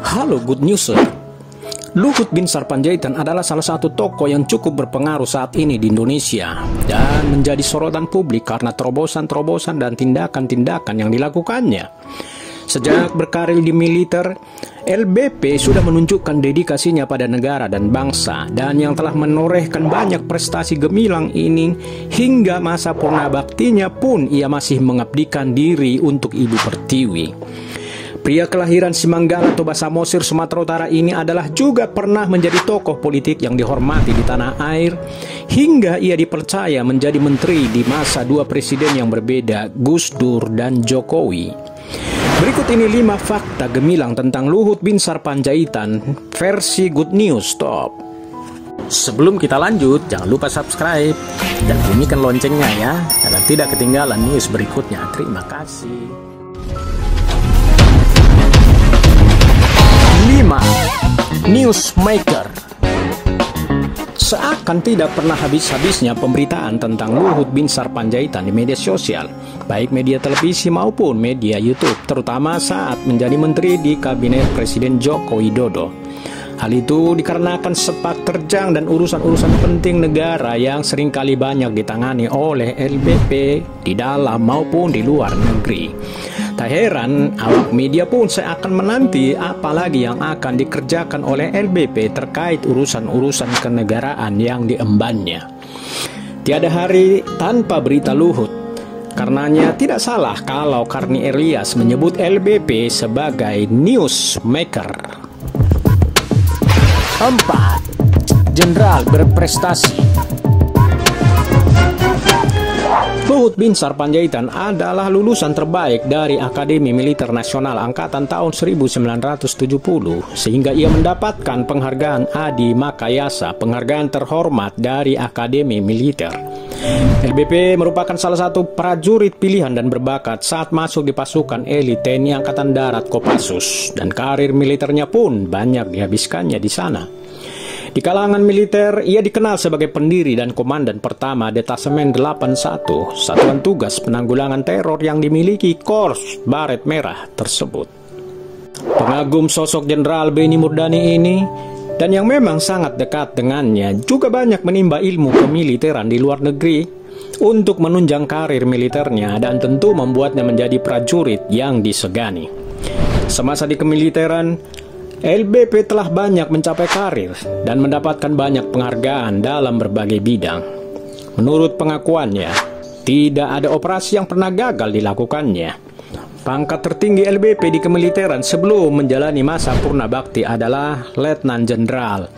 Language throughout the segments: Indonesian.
Halo Good News. Luhut Binsar Panjaitan adalah salah satu tokoh yang cukup berpengaruh saat ini di Indonesia dan menjadi sorotan publik karena terobosan-terobosan dan tindakan-tindakan yang dilakukannya. Sejak berkarir di militer, LBP sudah menunjukkan dedikasinya pada negara dan bangsa dan yang telah menorehkan banyak prestasi gemilang ini hingga masa purnabaktinya pun ia masih mengabdikan diri untuk Ibu Pertiwi. Pria kelahiran Simanggala Toba Samosir, Sumatera Utara ini adalah juga pernah menjadi tokoh politik yang dihormati di tanah air hingga ia dipercaya menjadi menteri di masa dua presiden yang berbeda, Gus Dur dan Jokowi. Berikut ini 5 fakta gemilang tentang Luhut Binsar Panjaitan versi Good News Top. Sebelum kita lanjut, jangan lupa subscribe dan bunyikan loncengnya ya, agar tidak ketinggalan news berikutnya. Terima kasih. 5. Newsmaker. Seakan tidak pernah habis-habisnya pemberitaan tentang Luhut Binsar Panjaitan di media sosial, baik media televisi maupun media YouTube, terutama saat menjadi menteri di kabinet Presiden Joko Widodo. Hal itu dikarenakan sepak terjang dan urusan-urusan penting negara yang seringkali banyak ditangani oleh LBP di dalam maupun di luar negeri. Tak heran, awak media pun seakan menanti apalagi yang akan dikerjakan oleh LBP terkait urusan-urusan kenegaraan yang diembannya. Tiada hari tanpa berita Luhut. Karenanya tidak salah kalau Karni Elias menyebut LBP sebagai newsmaker. 4. Jenderal berprestasi. Luhut Binsar Panjaitan adalah lulusan terbaik dari Akademi Militer Nasional Angkatan tahun 1970, sehingga ia mendapatkan penghargaan Adi Makayasa, penghargaan terhormat dari Akademi Militer. LBP merupakan salah satu prajurit pilihan dan berbakat saat masuk di pasukan elit TNI Angkatan Darat Kopassus, dan karir militernya pun banyak dihabiskannya di sana. Di kalangan militer, ia dikenal sebagai pendiri dan komandan pertama Detasemen 81, Satuan Tugas Penanggulangan Teror yang dimiliki Korps Baret Merah tersebut. Pengagum sosok Jenderal Benny Murdani ini, dan yang memang sangat dekat dengannya, juga banyak menimba ilmu kemiliteran di luar negeri untuk menunjang karir militernya dan tentu membuatnya menjadi prajurit yang disegani. Semasa di kemiliteran, LBP telah banyak mencapai karir dan mendapatkan banyak penghargaan dalam berbagai bidang. Menurut pengakuannya, tidak ada operasi yang pernah gagal dilakukannya. Pangkat tertinggi LBP di kemiliteran sebelum menjalani masa purnabakti adalah Letnan Jenderal,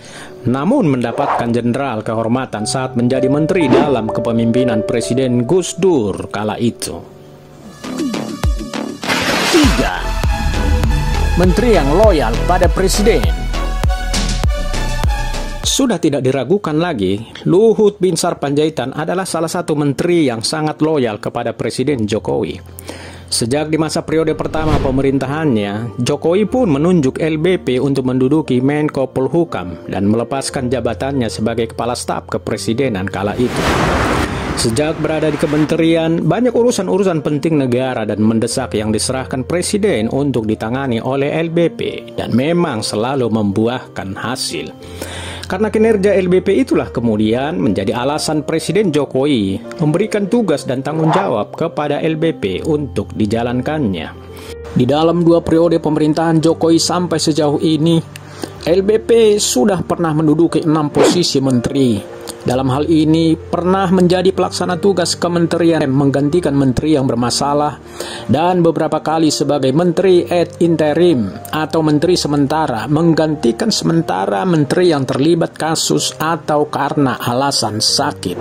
namun mendapatkan jenderal kehormatan saat menjadi menteri dalam kepemimpinan Presiden Gus Dur kala itu. 3. Menteri yang loyal pada Presiden. Sudah tidak diragukan lagi, Luhut Binsar Panjaitan adalah salah satu menteri yang sangat loyal kepada Presiden Jokowi. Sejak di masa periode pertama pemerintahannya, Jokowi pun menunjuk LBP untuk menduduki Menko Polhukam dan melepaskan jabatannya sebagai Kepala Staf Kepresidenan kala itu. Sejak berada di kementerian, banyak urusan-urusan penting negara dan mendesak yang diserahkan Presiden untuk ditangani oleh LBP dan memang selalu membuahkan hasil. Karena kinerja LBP itulah kemudian menjadi alasan Presiden Jokowi memberikan tugas dan tanggung jawab kepada LBP untuk dijalankannya. Di dalam 2 periode pemerintahan Jokowi sampai sejauh ini, LBP sudah pernah menduduki 6 posisi menteri. Dalam hal ini pernah menjadi pelaksana tugas kementerian menggantikan menteri yang bermasalah dan beberapa kali sebagai menteri ad interim atau menteri sementara menggantikan sementara menteri yang terlibat kasus atau karena alasan sakit.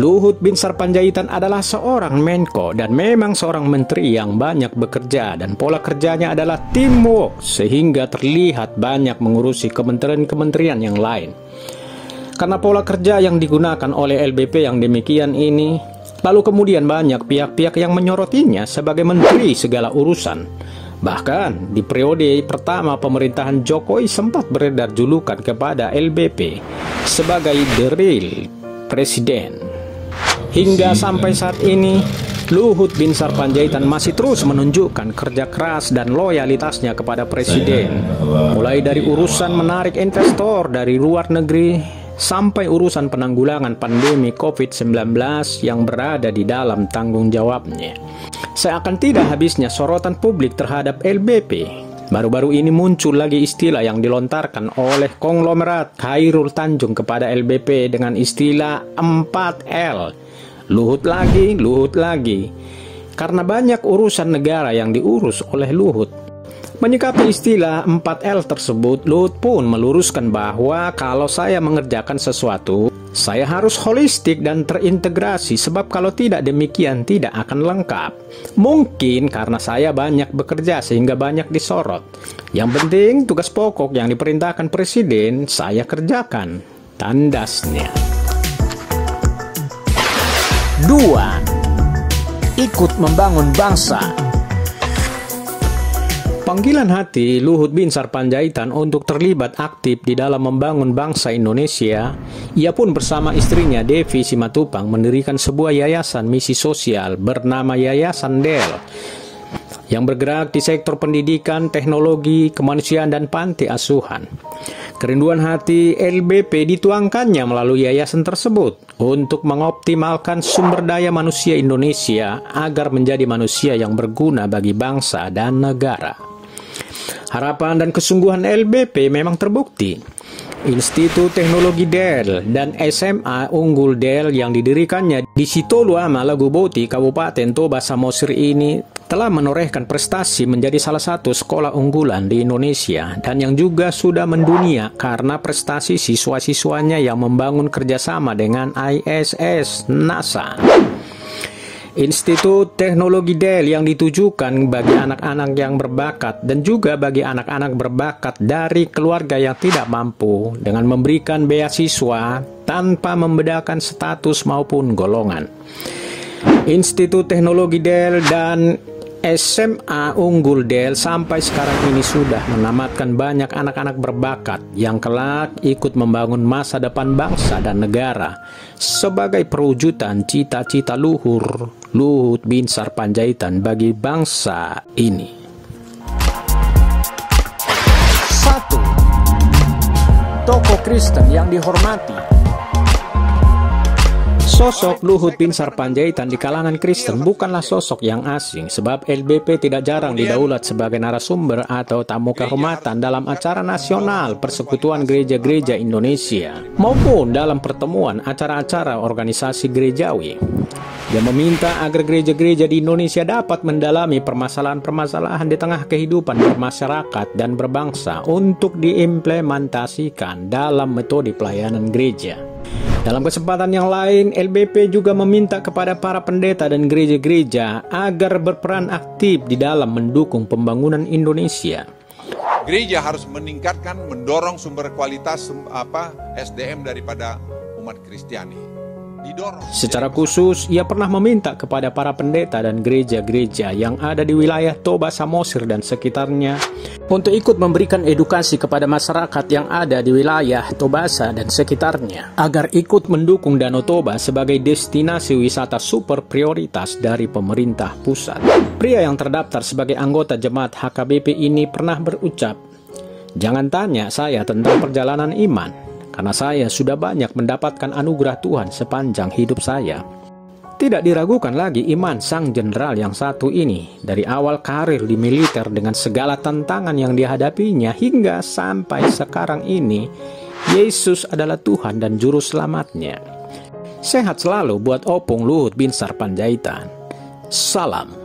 Luhut Binsar Panjaitan adalah seorang Menko dan memang seorang menteri yang banyak bekerja dan pola kerjanya adalah teamwork sehingga terlihat banyak mengurusi kementerian-kementerian yang lain. Karena pola kerja yang digunakan oleh LBP yang demikian ini, lalu kemudian banyak pihak-pihak yang menyorotinya sebagai menteri segala urusan. Bahkan di periode pertama pemerintahan Jokowi sempat beredar julukan kepada LBP sebagai The Real Presiden. Hingga sampai saat ini, Luhut Binsar Panjaitan masih terus menunjukkan kerja keras dan loyalitasnya kepada Presiden. Mulai dari urusan menarik investor dari luar negeri, sampai urusan penanggulangan pandemi COVID-19 yang berada di dalam tanggung jawabnya. Seakan tidak habisnya sorotan publik terhadap LBP. Baru-baru ini muncul lagi istilah yang dilontarkan oleh konglomerat Khairul Tanjung kepada LBP dengan istilah 4L. Luhut lagi. Karena banyak urusan negara yang diurus oleh Luhut. Menyikapi istilah 4L tersebut, Luhut pun meluruskan bahwa kalau saya mengerjakan sesuatu, saya harus holistik dan terintegrasi, sebab kalau tidak demikian tidak akan lengkap. Mungkin karena saya banyak bekerja sehingga banyak disorot. Yang penting tugas pokok yang diperintahkan Presiden saya kerjakan, tandasnya. 2. Ikut membangun bangsa. Panggilan hati Luhut Binsar Panjaitan untuk terlibat aktif di dalam membangun bangsa Indonesia. Ia pun bersama istrinya Devi Simatupang mendirikan sebuah yayasan misi sosial bernama Yayasan DEL yang bergerak di sektor pendidikan, teknologi, kemanusiaan, dan panti asuhan. Kerinduan hati LBP dituangkannya melalui yayasan tersebut untuk mengoptimalkan sumber daya manusia Indonesia agar menjadi manusia yang berguna bagi bangsa dan negara. Harapan dan kesungguhan LBP memang terbukti. Institut Teknologi DEL dan SMA Unggul DEL yang didirikannya di Sitoluama, Laguboti, Kabupaten Toba Samosir ini telah menorehkan prestasi menjadi salah satu sekolah unggulan di Indonesia dan yang juga sudah mendunia karena prestasi siswa-siswanya yang membangun kerjasama dengan ISS, NASA. Institut Teknologi DEL yang ditujukan bagi anak-anak yang berbakat dan juga bagi anak-anak berbakat dari keluarga yang tidak mampu dengan memberikan beasiswa tanpa membedakan status maupun golongan. Institut Teknologi DEL dan SMA Unggul DEL sampai sekarang ini sudah menamatkan banyak anak-anak berbakat yang kelak ikut membangun masa depan bangsa dan negara sebagai perwujudan cita-cita luhur Luhut Binsar Panjaitan bagi bangsa ini. 1. Tokoh Kristen yang dihormati. Sosok Luhut Binsar Panjaitan di kalangan Kristen bukanlah sosok yang asing, sebab LBP tidak jarang didaulat sebagai narasumber atau tamu kehormatan dalam acara nasional Persekutuan Gereja-Gereja Indonesia maupun dalam pertemuan acara-acara organisasi gerejawi. Dia meminta agar gereja-gereja di Indonesia dapat mendalami permasalahan-permasalahan di tengah kehidupan bermasyarakat dan berbangsa untuk diimplementasikan dalam metode pelayanan gereja. Dalam kesempatan yang lain, LBP juga meminta kepada para pendeta dan gereja-gereja agar berperan aktif di dalam mendukung pembangunan Indonesia. Gereja harus meningkatkan, mendorong sumber kualitas SDM daripada umat Kristiani. Secara khusus, ia pernah meminta kepada para pendeta dan gereja-gereja yang ada di wilayah Toba Samosir dan sekitarnya untuk ikut memberikan edukasi kepada masyarakat yang ada di wilayah Tobasa dan sekitarnya agar ikut mendukung Danau Toba sebagai destinasi wisata super prioritas dari pemerintah pusat. Pria yang terdaftar sebagai anggota jemaat HKBP ini pernah berucap, "Jangan tanya saya tentang perjalanan iman, karena saya sudah banyak mendapatkan anugerah Tuhan sepanjang hidup saya." Tidak diragukan lagi iman sang jenderal yang satu ini dari awal karir di militer dengan segala tantangan yang dihadapinya hingga sampai sekarang ini. Yesus adalah Tuhan dan Juru Selamatnya. Sehat selalu buat Opung Luhut Binsar Panjaitan. Salam.